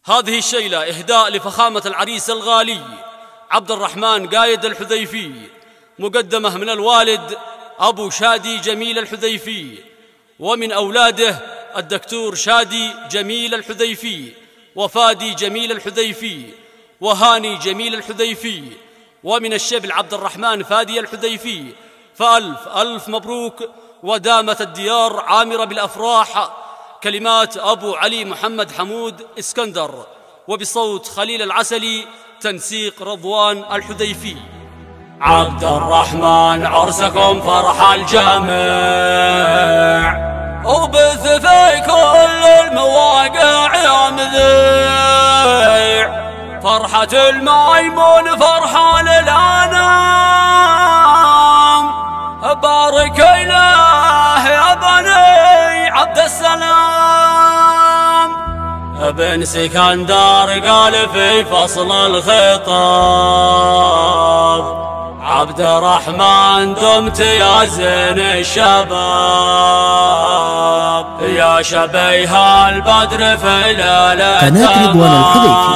هذه الشيلة إهداء لفخامة العريس الغالي عبد الرحمن قايد الحذيفي، مقدمة من الوالد أبو شادي جميل الحذيفي، ومن أولاده الدكتور شادي جميل الحذيفي، وفادي جميل الحذيفي، وهاني جميل الحذيفي، ومن الشبل عبد الرحمن فادي الحذيفي. فألف ألف مبروك، ودامت الديار عامرة بالأفراح. كلمات أبو علي محمد حمود اسكندر، وبصوت خليل العسلي، تنسيق رضوان الحذيفي. عبد الرحمن عرسكم فرح الجميع، وبث في كل المواقع يا مذيع، فرحة الميمون فرحة للأنام، بارك إله يا بني عبد السلام. ابن سكندر قال في فصل الخطاب، عبد الرحمن دمت يا زين الشباب، يا شبيه البدر في ليلة قناة رضوان الحذيفي.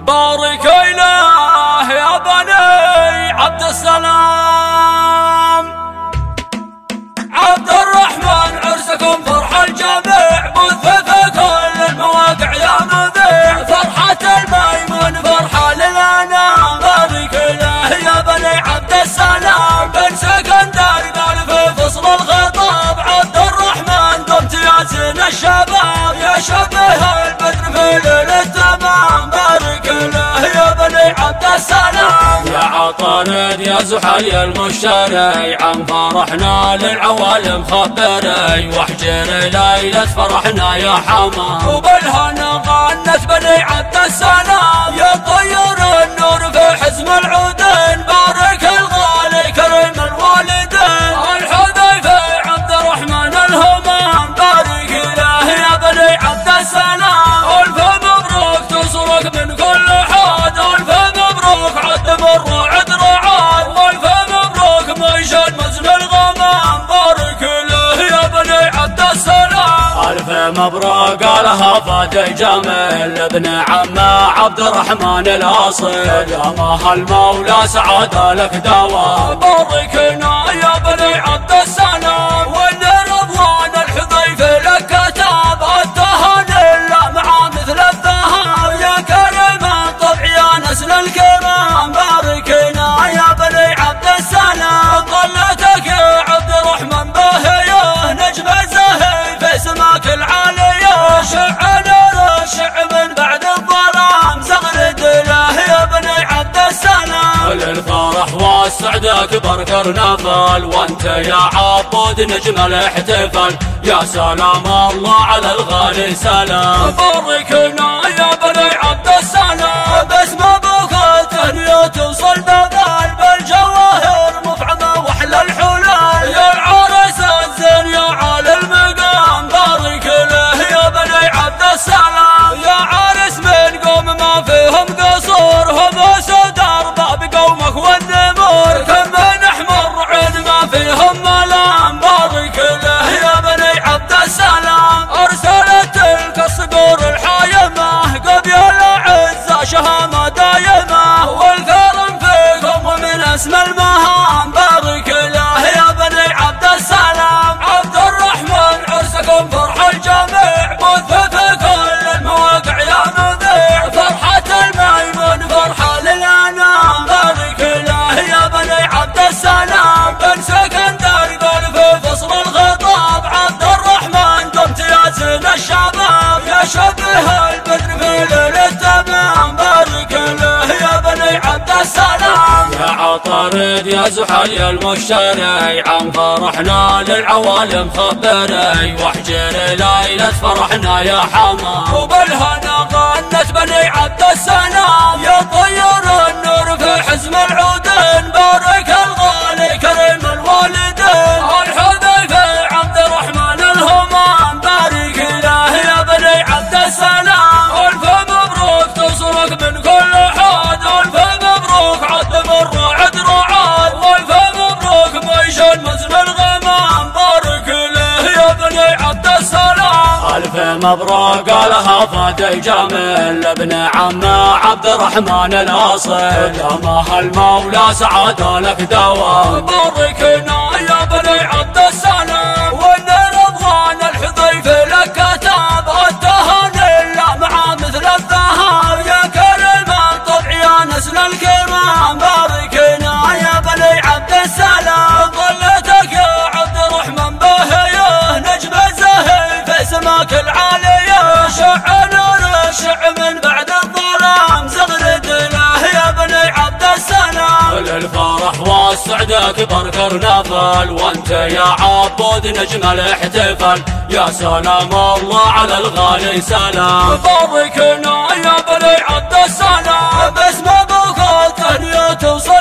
بارك إله يا بني عبد السلام. عبد الرحمن عرسكم فرح الجميع، بث في كل المواقع يا مذيع، فرحة الميمون فرحة للأنام، بارك إله يا بني عبد السلام. بن سكندر قال في فصل الخطاب، عبد الرحمن دمت يا زين الشباب، يا شبيه البدر في ليلة التمام، بارك إله يا بني عبد السلام. يا عطارد يا زحل المشتري، عن فرحنا للعوالم خبري، واحجر ليلة فرحنا يا حما، وبالهنا غنت بني عبد السلام، يا طير النور في حزم العودين، بارك الغالي كريم الوالدين، الحذيفي عبد الرحمن الهمام، بارك إله يا بني عبد السلام. ألف مبروك تصرك من كل حاد، ألف مبروك عد الرعد رعاد، والف مبروك ميشان مزن الغمام، بارك إله يا بني عبد السلام. ألف مبروك قالها فادي جميل، ابن عمه عبد الرحمن الأصيل، يا مها المولى سعد لك دوام، باركنا يا بني عبد السلام. وإن رضوان الحذيفي لك كتاب، التهاني لا مع مثل الذهب، يا كريم الطبع يا نسل الكرام، باركنا يا بني عبد السلام. ظلتك يا عبد الرحمن باهية، نجم زهي في سماك العالية، شع نور الشع من بعد الظلام، زغرد له يا بني عبد السلام. للفرح والسعد اكبر كرنفال، وانت يا عبود نجم الاحتفال، يا سلام الله على الغالي سلام، باركنا يا بني عبد السلام. باسم ابوك التهنئة توصل ببال، بالجواهر مفعمة واحلى الحلال، يا العرس الزين يا عالي المقام، بارك له يا بني عبد السلام. يا عرس من قوم ما فيهم قصور، هم اسود ارباب قومك والنمور، كم من احمر عين ما فيهم ملام، بارك له يا بني عبد السلام. ارسلت تلك الصقور الحايمه، قبل العزه شهامه دايمه، والكرم فيكم ومن اسم المهام، بارك له يا بني عبد السلام. عبد الرحمن عرسكم فرح الجميع، بث في كل المواقع يا مذيع، فرحة الميمون فرحة للأنام، بارك له يا بني عبد السلام. بن سكندر قال في فصل الخطاب، عبد الرحمن دمت يا زين الشباب، يا شبه البدر في ليلة التمام، بارك له يا بني عبد السلام. يا عطارد يا زحل المشتري، عن فرحنا للعوالم خبري، واحجر ليلة فرحنا يا حما، وبالهنا غنت بني عبد السلام، يا طير النور في حزم العودين، بارك الغالي كريم الوالدين، الحذيفي عبد الرحمن الهمام، بارك إله يا بني عبد السلام. ألف مبروك تصرك من كل حاد، ألف مبروك عد الرعد رعاد، والف مبروك ميشان مزن الغمام، بارك إله يا بني عبد السلام. ألف مبروك لها فاتي جامل ابن عمه عبد الرحمن الاصل دامه المولى سعاده لك دوام. باركنا يا بني عبد السلام وان رضوان الحذيفي لك كتاب التهاني لا مع مثل الذهب يا كريم الطبع يا نسل الكرام. باركنا يا بني عبد السلام ظلتك يا عبد الرحمن بهيه نجم الزهي في سماك العاليه شع نور الشع من بعد الظلام زغرد له يا بني عبد السلام. للفرح والسعد كبر كرنفل وانت يا عبود نجم الاحتفال يا سلام الله على الغالي سلام. باركنا يا بني عبد السلام باسم ابوك التهنئة توصل